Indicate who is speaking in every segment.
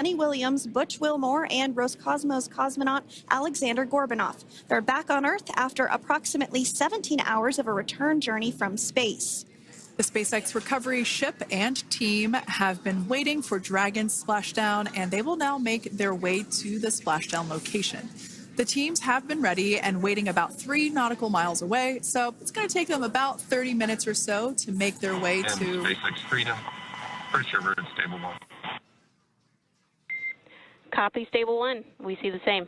Speaker 1: Sunita Williams, Butch Wilmore, and Roscosmos cosmonaut Alexander Gorbanov. They're back on Earth after approximately 17 hours of a return journey from space.
Speaker 2: The SpaceX recovery ship and team have been waiting for Dragon's splashdown, and they will now make their way to the splashdown location. The teams have been ready and waiting about 3 nautical miles away, so it's going to take them about 30 minutes or so to make their way to
Speaker 3: SpaceX Freedom. Pretty sure we're in stable 1.
Speaker 4: Copy, stable 1. We see the same.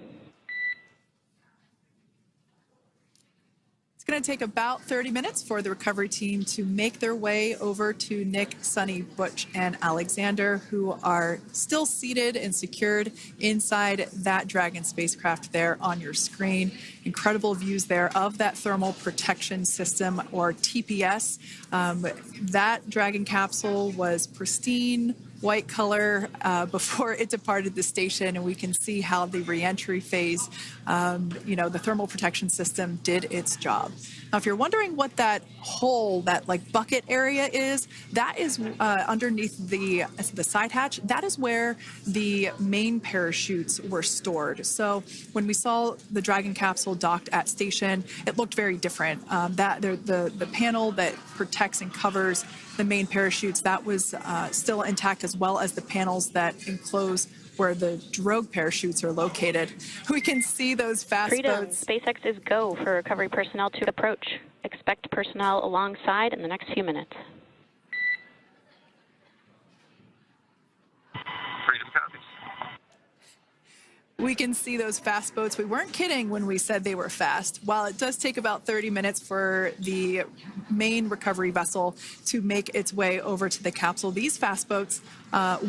Speaker 2: It's going to take about 30 minutes for the recovery team to make their way over to Nick, Sunny, Butch, and Alexander, who are still seated and secured inside that Dragon spacecraft there on your screen. Incredible views there of that thermal protection system, or TPS. That Dragon capsule was pristine, white color before it departed the station, and we can see how the reentry phase, the thermal protection system did its job. Now, if you're wondering what that hole, that bucket area is, that is underneath the side hatch. That is where the main parachutes were stored. So when we saw the Dragon capsule docked at station, it looked very different. The panel that protects and covers the main parachutes, that was still intact, as well as the panels that enclose where the drogue parachutes are located. We can see those fast
Speaker 4: Freedom.
Speaker 2: boats.
Speaker 4: SpaceX is go for recovery personnel to approach. Expect personnel alongside in the next few minutes.
Speaker 3: Freedom copies.
Speaker 2: We can see those fast boats. We weren't kidding when we said they were fast. While it does take about 30 minutes for the main recovery vessel to make its way over to the capsule, these fast boats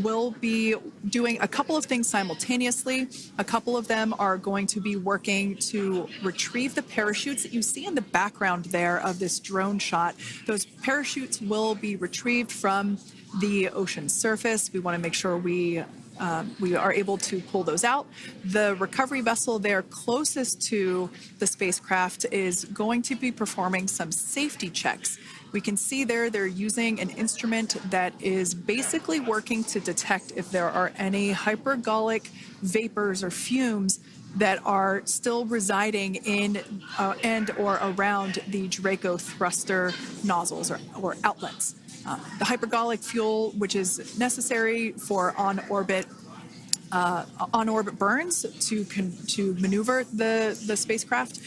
Speaker 2: will be doing a couple of things simultaneously. A couple of them are going to be working to retrieve the parachutes that you see in the background there of this drone shot. Those parachutes will be retrieved from the ocean surface. We want to make sure we are able to pull those out. The recovery vessel there closest to the spacecraft is going to be performing some safety checks. We can see there they're using an instrument that is basically working to detect if there are any hypergolic vapors or fumes that are still residing in and or around the Draco thruster nozzles or outlets. The hypergolic fuel, which is necessary for on-orbit burns to maneuver the spacecraft.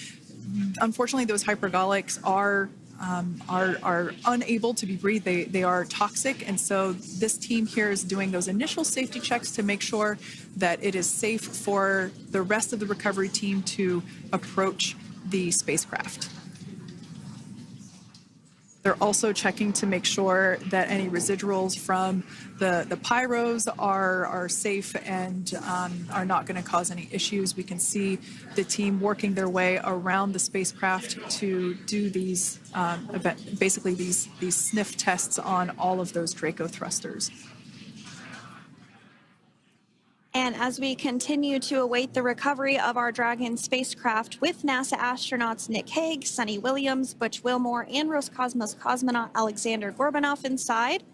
Speaker 2: Unfortunately, those hypergolics are unable to be breathed. They are toxic, and so this team here is doing those initial safety checks to make sure that it is safe for the rest of the recovery team to approach the spacecraft. They're also checking to make sure that any residuals from the pyros are safe and are not going to cause any issues. We can see the team working their way around the spacecraft to do these, basically these sniff tests on all of those Draco thrusters.
Speaker 1: And as we continue to await the recovery of our Dragon spacecraft with NASA astronauts Nick Hague, Sunny Williams, Butch Wilmore, and Roscosmos cosmonaut Alexander Gorbanov inside,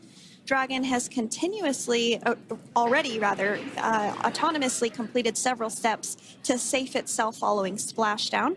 Speaker 1: Dragon has autonomously completed several steps to safe itself following splashdown.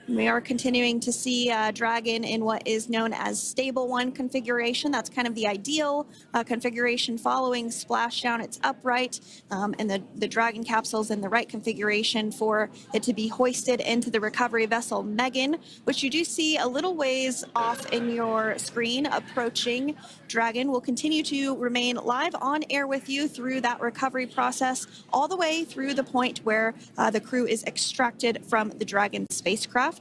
Speaker 1: We are continuing to see Dragon in what is known as stable 1 configuration. That's kind of the ideal configuration following splashdown. It's upright, and the Dragon capsule's in the right configuration for it to be hoisted into the recovery vessel Megan, which you do see a little ways off in your screen approaching. Dragon will continue to remain live on air with you through that recovery process, all the way through the point where the crew is extracted from the Dragon spacecraft.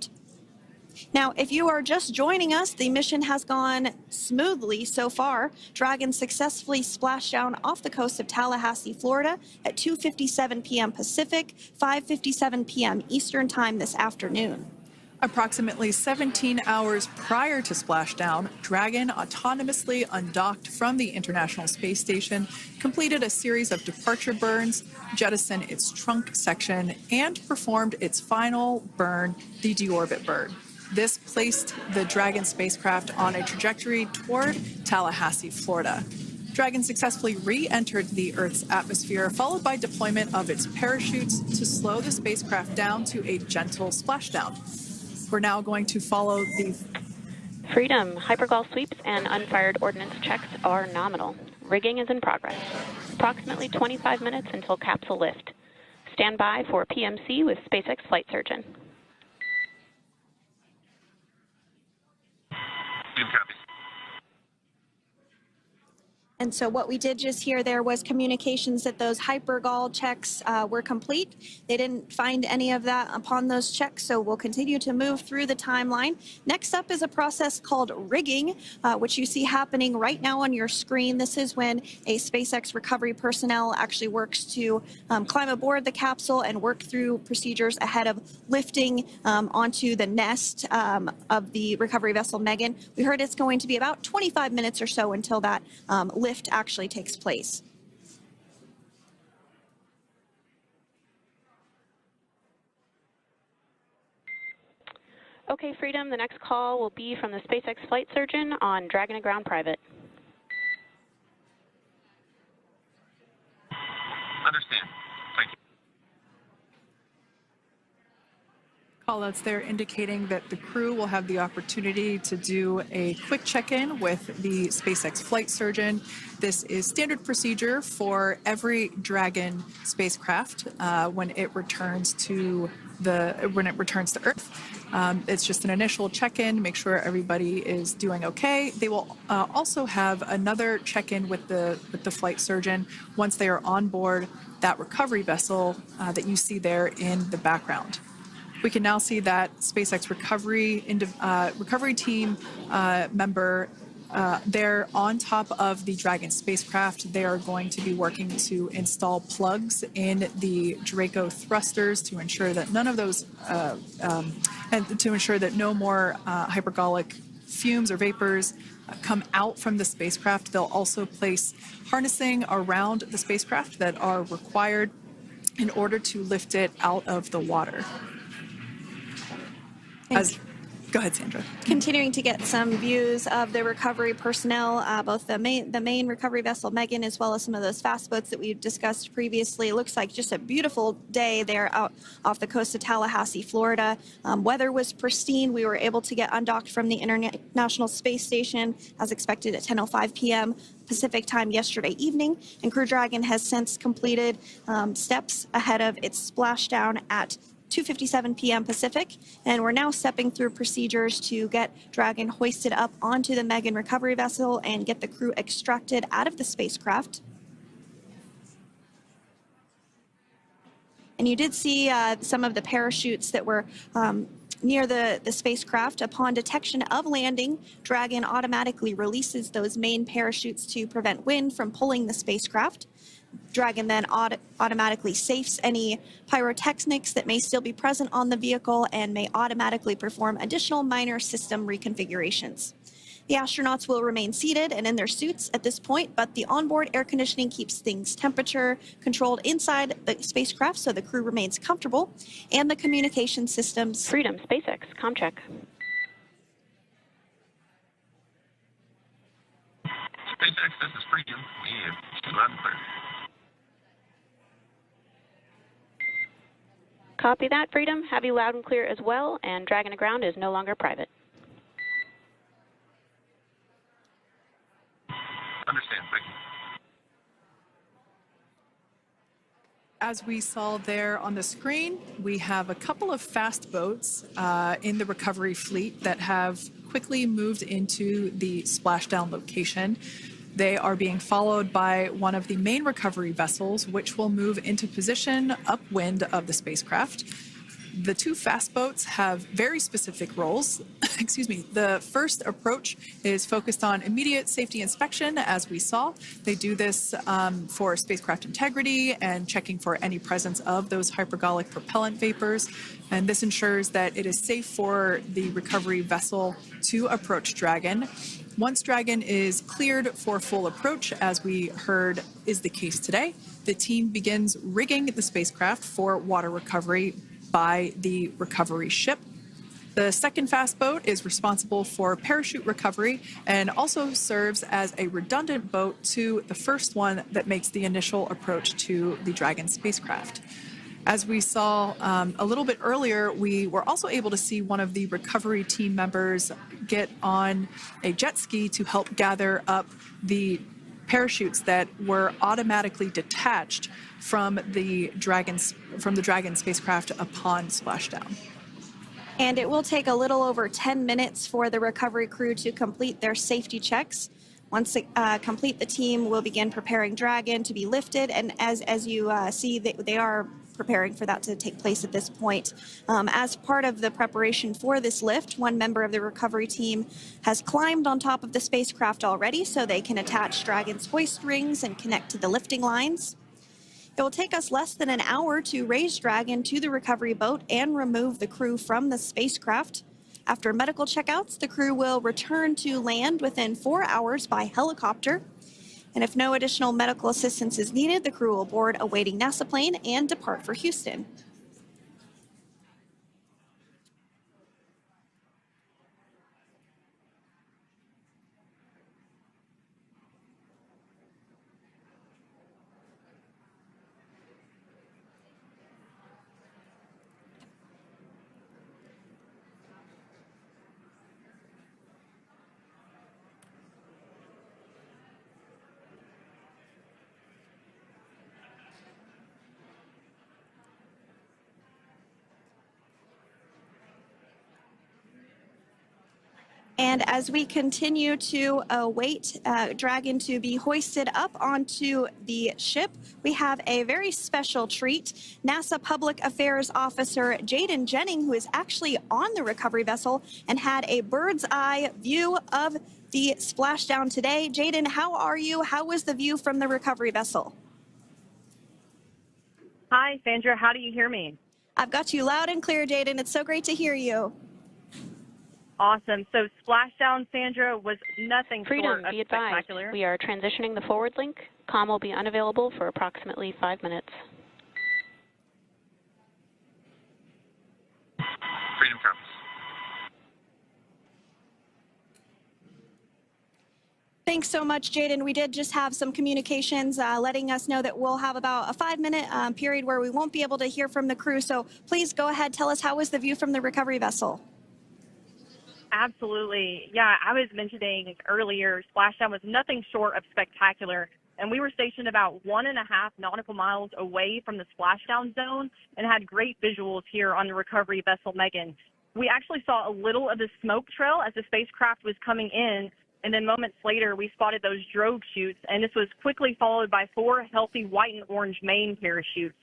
Speaker 1: Now, if you are just joining us, the mission has gone smoothly so far. Dragon successfully splashed down off the coast of Tallahassee, Florida at 2:57 p.m. Pacific, 5:57 p.m. Eastern Time this afternoon.
Speaker 2: Approximately 17 hours prior to splashdown, Dragon autonomously undocked from the International Space Station, completed a series of departure burns, jettisoned its trunk section, and performed its final burn, the deorbit burn. This placed the Dragon spacecraft on a trajectory toward Tallahassee, Florida. Dragon successfully re-entered the Earth's atmosphere, followed by deployment of its parachutes to slow the spacecraft down to a gentle splashdown. We're now going to follow the...
Speaker 4: Freedom, hypergol sweeps and unfired ordnance checks are nominal. Rigging is in progress. Approximately 25 minutes until capsule lift. Stand by for PMC with SpaceX flight surgeon.
Speaker 3: Freedom copies.
Speaker 1: And so what we did just hear there was communications that those hypergol checks were complete. They didn't find any of that upon those checks, so we'll continue to move through the timeline. Next up is a process called rigging, which you see happening right now on your screen. This is when a SpaceX recovery personnel actually works to climb aboard the capsule and work through procedures ahead of lifting onto the nest of the recovery vessel Megan. We heard it's going to be about 25 minutes or so until that lift actually takes place.
Speaker 4: Okay, Freedom, the next call will be from the SpaceX flight surgeon on Dragon to Ground Private.
Speaker 3: Understand. Thank you.
Speaker 2: Callouts there indicating that the crew will have the opportunity to do a quick check-in with the SpaceX flight surgeon. This is standard procedure for every Dragon spacecraft when it returns to Earth. It's just an initial check-in, make sure everybody is doing okay. They will also have another check-in with the flight surgeon once they are on board that recovery vessel that you see there in the background. We can now see that SpaceX recovery team member they're on top of the Dragon spacecraft. They are going to be working to install plugs in the Draco thrusters to ensure that none of those, and to ensure that no more hypergolic fumes or vapors come out from the spacecraft. They'll also place harnessing around the spacecraft that are required in order to lift it out of the water. Go ahead, Sandra.
Speaker 1: Continuing to get some views of the recovery personnel, both the main recovery vessel Megan, as well as some of those fast boats that we've discussed previously. It looks like just a beautiful day there out off the coast of Tallahassee, Florida. Weather was pristine. We were able to get undocked from the International Space Station as expected at 10:05 p.m. Pacific time yesterday evening, and Crew Dragon has since completed steps ahead of its splashdown at 2:57 p.m. Pacific, and we're now stepping through procedures to get Dragon hoisted up onto the Megan recovery vessel and get the crew extracted out of the spacecraft. And you did see some of the parachutes that were near the spacecraft. Upon detection of landing, Dragon automatically releases those main parachutes to prevent wind from pulling the spacecraft. Dragon then automatically safes any pyrotechnics that may still be present on the vehicle and may automatically perform additional minor system reconfigurations. The astronauts will remain seated and in their suits at this point, but the onboard air conditioning keeps things temperature controlled inside the spacecraft so the crew remains comfortable, and the communication systems.
Speaker 4: Freedom, SpaceX, ComCheck.
Speaker 3: SpaceX, this is Freedom. We have 211 clear.
Speaker 4: Copy that, Freedom. Have you loud and clear as well, and Dragon to Ground is no longer private.
Speaker 3: Understand. Thank you.
Speaker 2: As we saw there on the screen, we have a couple of fast boats in the recovery fleet that have quickly moved into the splashdown location. They are being followed by one of the main recovery vessels, which will move into position upwind of the spacecraft. The two fast boats have very specific roles. Excuse me. The first approach is focused on immediate safety inspection, as we saw. They do this for spacecraft integrity and checking for any presence of those hypergolic propellant vapors. And this ensures that it is safe for the recovery vessel to approach Dragon. Once Dragon is cleared for full approach, as we heard is the case today, the team begins rigging the spacecraft for water recovery by the recovery ship. The second fast boat is responsible for parachute recovery and also serves as a redundant boat to the first one that makes the initial approach to the Dragon spacecraft. As we saw a little bit earlier, we were also able to see one of the recovery team members get on a jet ski to help gather up the parachutes that were automatically detached from the Dragon spacecraft upon splashdown.
Speaker 1: And it will take a little over 10 minutes for the recovery crew to complete their safety checks. Once they complete, the team will begin preparing Dragon to be lifted. And as you see, they are preparing for that to take place at this point. As part of the preparation for this lift, one member of the recovery team has climbed on top of the spacecraft already so they can attach Dragon's hoist rings and connect to the lifting lines. It will take us less than an hour to raise Dragon to the recovery boat and remove the crew from the spacecraft. After medical checkouts, the crew will return to land within 4 hours by helicopter. And if no additional medical assistance is needed, the crew will board a waiting NASA plane and depart for Houston. And as we continue to await Dragon to be hoisted up onto the ship, we have a very special treat. NASA Public Affairs Officer Jaden Jennings, who is actually on the recovery vessel and had a bird's eye view of the splashdown today. Jaden, how are you? How was the view from the recovery vessel?
Speaker 5: Hi, Sandra. How do you hear me?
Speaker 1: I've got you loud and clear, Jaden. It's so great to hear you.
Speaker 5: Awesome. So Splashdown, Sandra, was nothing
Speaker 4: Freedom,
Speaker 5: short of
Speaker 4: be advised.
Speaker 5: spectacular.
Speaker 4: We are transitioning the forward link. Comm will be unavailable for approximately 5 minutes.
Speaker 3: Freedom comes.
Speaker 1: Thanks so much, Jaden. We did just have some communications letting us know that we'll have about a 5-minute period where we won't be able to hear from the crew. So please go ahead, tell us, how was the view from the recovery vessel?
Speaker 5: Absolutely. Yeah, I was mentioning earlier, Splashdown was nothing short of spectacular. And we were stationed about 1.5 nautical miles away from the splashdown zone and had great visuals here on the recovery vessel Megan. We actually saw a little of the smoke trail as the spacecraft was coming in, and then moments later we spotted those drogue chutes, and this was quickly followed by 4 healthy white and orange main parachutes.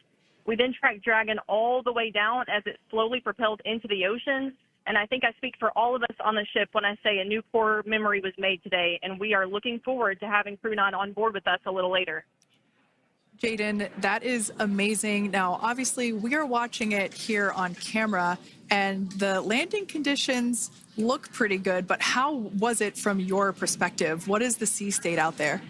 Speaker 5: We then tracked Dragon all the way down as it slowly propelled into the ocean. And I think I speak for all of us on the ship when I say a new core memory was made today, and we are looking forward to having Crew-9 on board with us a little later.
Speaker 2: Jaden, that is amazing. Now, obviously, we are watching it here on camera, and the landing conditions look pretty good, but how was it from your perspective? What is the sea state out there?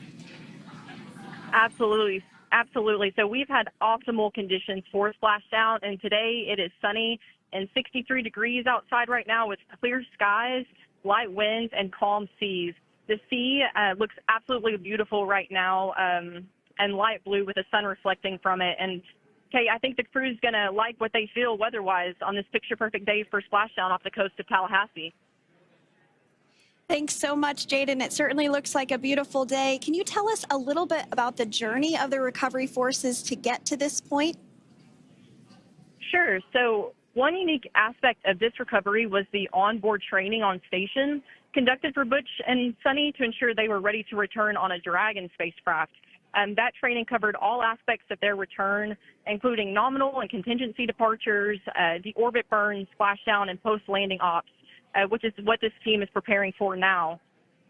Speaker 5: Absolutely. Absolutely. So we've had optimal conditions for splashdown, and today it is sunny and 63 degrees outside right now with clear skies, light winds, and calm seas. The sea looks absolutely beautiful right now, and light blue with the sun reflecting from it. And Kay, I think the crew's going to like what they feel weather-wise on this picture-perfect day for splashdown off the coast of Tallahassee.
Speaker 1: Thanks so much, Jaden. It certainly looks like a beautiful day. Can you tell us a little bit about the journey of the recovery forces to get to this point?
Speaker 5: Sure. So one unique aspect of this recovery was the onboard training on station conducted for Butch and Sunny to ensure they were ready to return on a Dragon spacecraft. That training covered all aspects of their return, including nominal and contingency departures, deorbit burns, splashdown, and post-landing ops, which is what this team is preparing for now.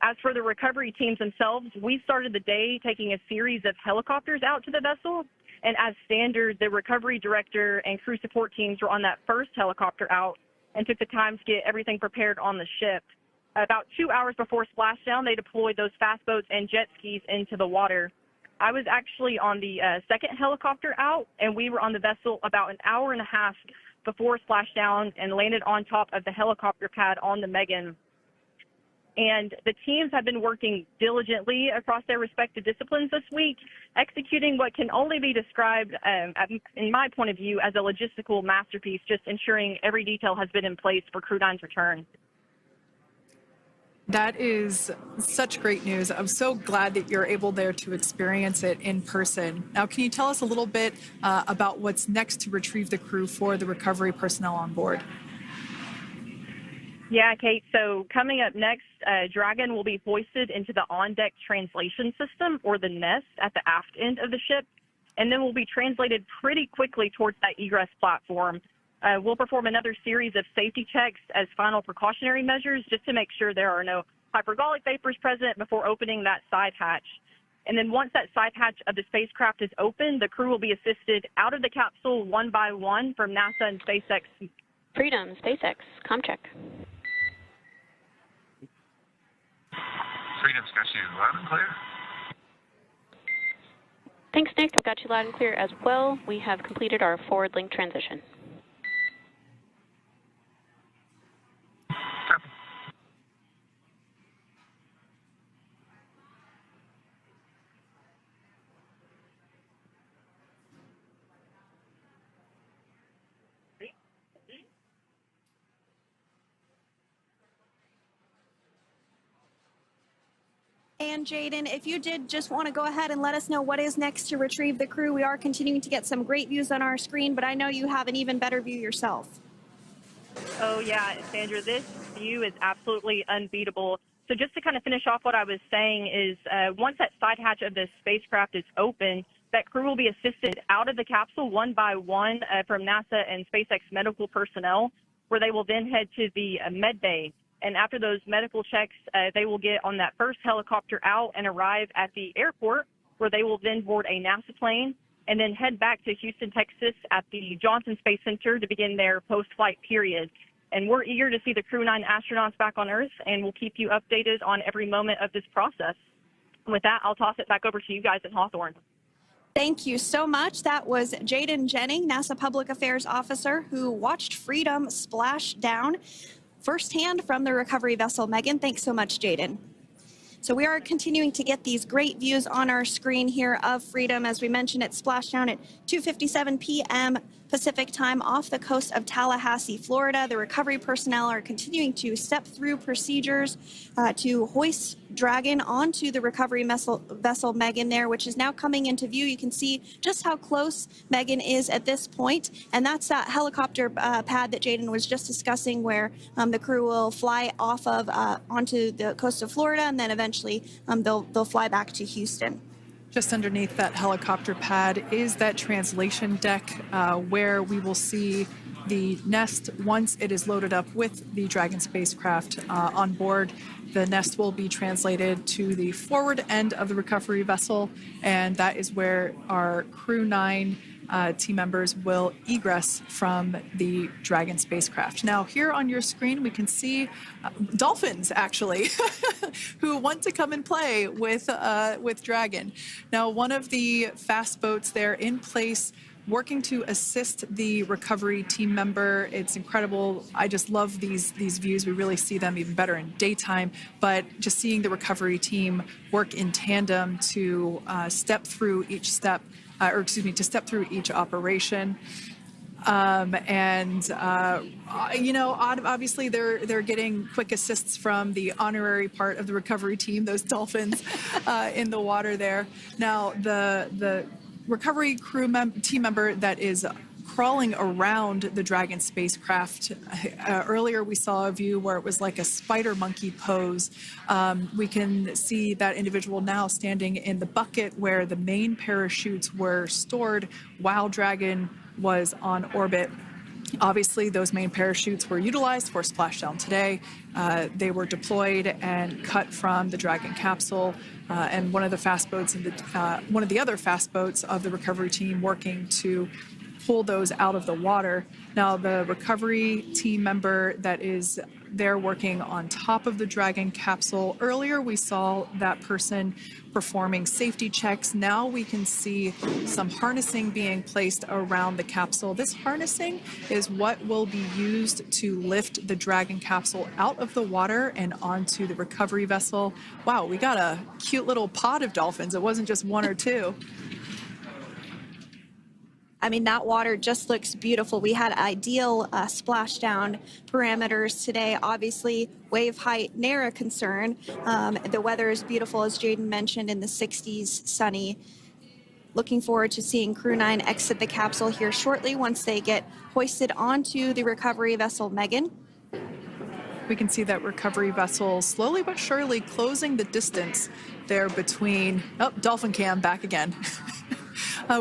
Speaker 5: As for the recovery teams themselves, we started the day taking a series of helicopters out to the vessel. And as standard, the recovery director and crew support teams were on that first helicopter out and took the time to get everything prepared on the ship. About 2 hours before splashdown, they deployed those fast boats and jet skis into the water. I was actually on the second helicopter out, and we were on the vessel about an hour and a half before splashdown and landed on top of the helicopter pad on the Megan. And the teams have been working diligently across their respective disciplines this week, executing what can only be described, in my point of view, as a logistical masterpiece, just ensuring every detail has been in place for Crew-9's return.
Speaker 2: That is such great news. I'm so glad that you're able there to experience it in person. Now, can you tell us a little bit about what's next to retrieve the crew for the recovery personnel on board?
Speaker 5: Yeah, Kate. So coming up next, Dragon will be hoisted into the on-deck translation system, or the nest, at the aft end of the ship, and then will be translated pretty quickly towards that egress platform. We'll perform another series of safety checks as final precautionary measures just to make sure there are no hypergolic vapors present before opening that side hatch. And then once that side hatch of the spacecraft is open, the crew will be assisted out of the capsule one by one from NASA and SpaceX.
Speaker 4: Freedom, SpaceX, ComCheck.
Speaker 3: Freedom's got you loud and clear.
Speaker 4: Thanks, Nick. We've got you loud and clear as well. We have completed our forward link transition.
Speaker 3: Copy.
Speaker 1: And Jaden, if you did just want to go ahead and let us know what is next to retrieve the crew, we are continuing to get some great views on our screen, but I know you have an even better view yourself.
Speaker 5: Oh, yeah, Sandra, this view is absolutely unbeatable. So just to kind of finish off what I was saying is once that side hatch of the spacecraft is open, that crew will be assisted out of the capsule one by one from NASA and SpaceX medical personnel, where they will then head to the med bay. And after those medical checks, they will get on that first helicopter out and arrive at the airport, where they will then board a NASA plane and then head back to Houston, Texas at the Johnson Space Center to begin their post-flight period. And we're eager to see the Crew-9 astronauts back on Earth, and we'll keep you updated on every moment of this process. With that, I'll toss it back over to you guys at Hawthorne.
Speaker 1: Thank you so much. That was Jaden Jennings, NASA Public Affairs Officer, who watched Freedom splash down firsthand from the recovery vessel Megan. Thanks so much, Jaden. So we are continuing to get these great views on our screen here of Freedom. As we mentioned, it splashed down at 2:57 p.m. Pacific time off the coast of Tallahassee, Florida. The recovery personnel are continuing to step through procedures to hoist Dragon onto the recovery vessel Megan there, which is now coming into view. You can see just how close Megan is at this point, and that's that helicopter pad that Jaden was just discussing, where the crew will fly off of onto the coast of Florida, and then eventually they'll fly back to Houston.
Speaker 2: Just underneath that helicopter pad is that translation deck where we will see the nest once it is loaded up with the Dragon spacecraft on board. The nest will be translated to the forward end of the recovery vessel, and that is where our Crew-9 team members will egress from the Dragon spacecraft. Now, here on your screen, we can see dolphins, actually, who want to come and play with Dragon. Now, one of the fast boats there in place, working to assist the recovery team member. It's incredible. I just love these views. We really see them even better in daytime, but just seeing the recovery team work in tandem to step through each step, to step through each operation. Obviously they're getting quick assists from the honorary part of the recovery team, those dolphins in the water there. Now, the recovery team member that is crawling around the Dragon spacecraft. Earlier we saw a view where it was like a spider monkey pose. We can see that individual now standing in the bucket where the main parachutes were stored while Dragon was on orbit. Obviously, those main parachutes were utilized for splashdown today. They were deployed and cut from the Dragon capsule, and one of the other fast boats of the recovery team working to pull those out of the water. Now, the recovery team member that is they're working on top of the Dragon capsule. Earlier, we saw that person performing safety checks. Now we can see some harnessing being placed around the capsule. This harnessing is what will be used to lift the Dragon capsule out of the water and onto the recovery vessel. Wow, we got a cute little pod of dolphins. It wasn't just one or two.
Speaker 1: I mean, that water just looks beautiful. We had ideal splashdown parameters today. Obviously, wave height, ne'er a concern. The weather is beautiful, as Jaden mentioned, in the 60s, sunny. Looking forward to seeing Crew-9 exit the capsule here shortly once they get hoisted onto the recovery vessel Megan.
Speaker 2: We can see that recovery vessel slowly but surely closing the distance there between, oh, dolphin cam back again.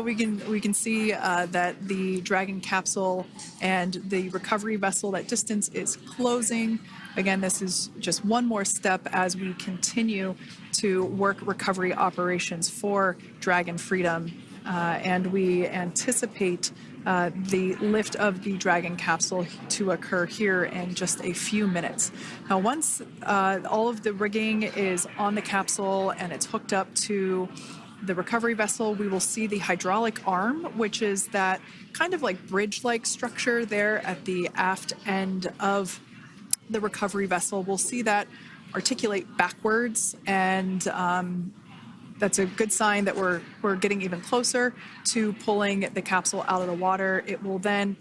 Speaker 2: We can see that the Dragon capsule and the recovery vessel, that distance is closing. Again, this is just one more step as we continue to work recovery operations for Dragon Freedom, and we anticipate the lift of the Dragon capsule to occur here in just a few minutes. Now, once all of the rigging is on the capsule and it's hooked up to the recovery vessel, we will see the hydraulic arm, which is that kind of like bridge-like structure there at the aft end of the recovery vessel. We'll see that articulate backwards, and that's a good sign that we're getting even closer to pulling the capsule out of the water. It will then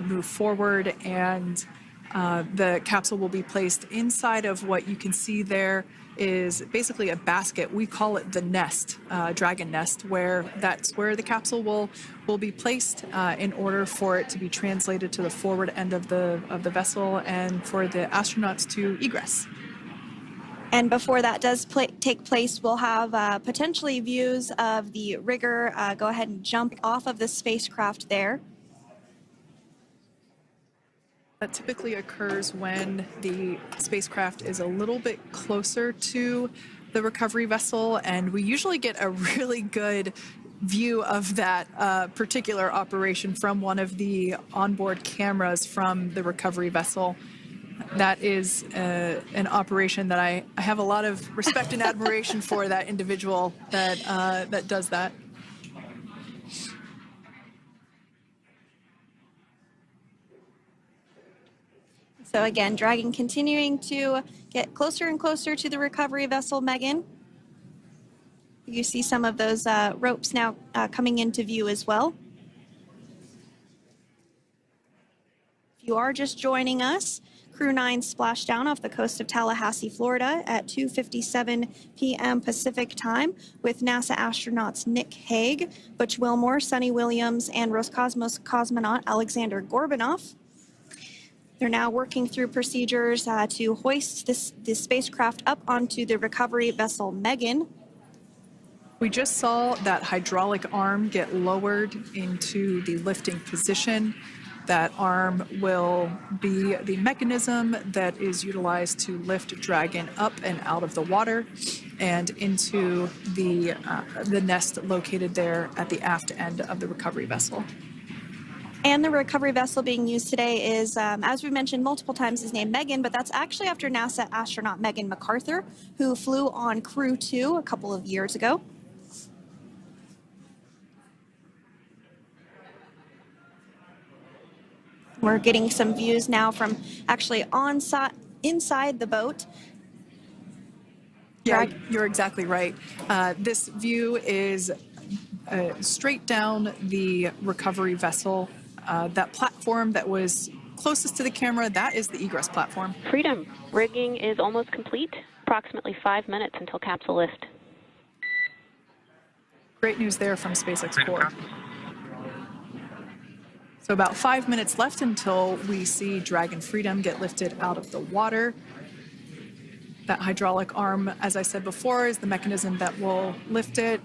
Speaker 2: move forward, and the capsule will be placed inside of what you can see there is basically a basket. We call it the nest, Dragon nest, where that's where the capsule will be placed in order for it to be translated to the forward end of the vessel and for the astronauts to egress.
Speaker 1: And before that does take place, we'll have potentially views of the rigger go ahead and jump off of the spacecraft there.
Speaker 2: That typically occurs when the spacecraft is a little bit closer to the recovery vessel, and we usually get a really good view of that particular operation from one of the onboard cameras from the recovery vessel. That is an operation that I have a lot of respect and admiration for, that individual that does that.
Speaker 1: So again, Dragon continuing to get closer and closer to the recovery vessel Megan. You see some of those ropes now coming into view as well. If you are just joining us, Crew-9 Splashdown off the coast of Tallahassee, Florida at 2:57 p.m. Pacific time with NASA astronauts Nick Hague, Butch Wilmore, Sunita Williams, and Roscosmos cosmonaut Alexander Gorbunov. They're now working through procedures to hoist this spacecraft up onto the recovery vessel Megan.
Speaker 2: We just saw that hydraulic arm get lowered into the lifting position. That arm will be the mechanism that is utilized to lift Dragon up and out of the water and into the nest located there at the aft end of the recovery vessel.
Speaker 1: And the recovery vessel being used today is, as we mentioned multiple times, is named Megan, but that's actually after NASA astronaut Megan McArthur, who flew on Crew-2 a couple of years ago. We're getting some views now from actually inside the boat.
Speaker 2: Yeah, you're exactly right. This view is straight down the recovery vessel. That platform that was closest to the camera, that is the egress platform.
Speaker 4: Freedom, rigging is almost complete. Approximately 5 minutes until capsule lift.
Speaker 2: Great news there from SpaceX Crew. So about 5 minutes left until we see Dragon Freedom get lifted out of the water. That hydraulic arm, as I said before, is the mechanism that will lift it.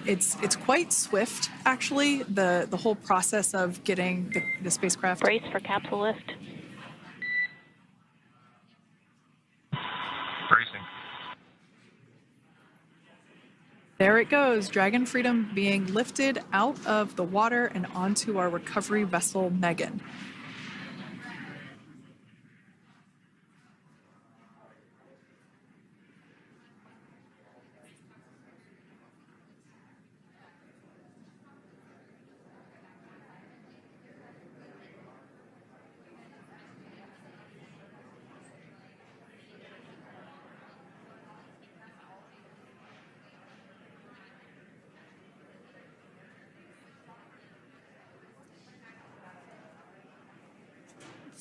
Speaker 2: It's quite swift, actually, the whole process of getting the spacecraft.
Speaker 4: Brace for capsule lift.
Speaker 3: Bracing.
Speaker 2: There it goes, Dragon Freedom being lifted out of the water and onto our recovery vessel, Megan.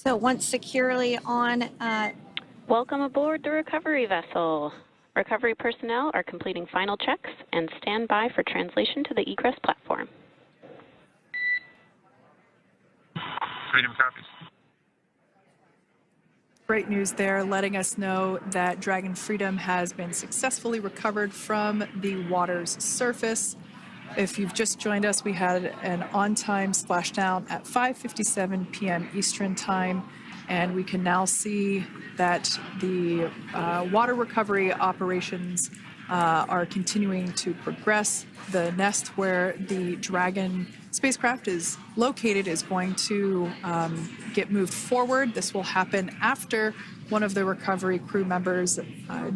Speaker 1: So once securely on,
Speaker 4: Welcome aboard the recovery vessel. Recovery personnel are completing final checks and stand by for translation to the egress platform.
Speaker 3: Freedom copies.
Speaker 2: Great news there, letting us know that Dragon Freedom has been successfully recovered from the water's surface. If you've just joined us, we had an on-time splashdown at 5:57 p.m. Eastern Time, and we can now see that the water recovery operations are continuing to progress. The nest where the Dragon spacecraft is located is going to get moved forward. This will happen after one of the recovery crew members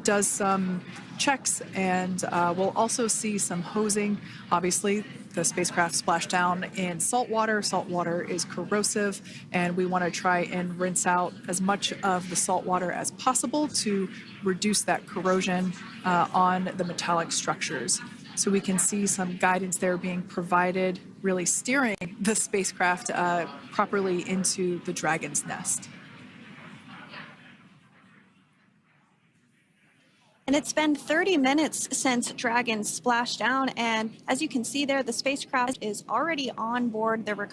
Speaker 2: does some checks, and we'll also see some hosing. Obviously, the spacecraft splashed down in salt water. Salt water is corrosive, and we want to try and rinse out as much of the salt water as possible to reduce that corrosion on the metallic structures. So we can see some guidance there being provided, really steering the spacecraft properly into the Dragon's nest.
Speaker 1: and it's been 30 minutes since Dragon splashed down, and as you can see there, the spacecraft is already on board the recovery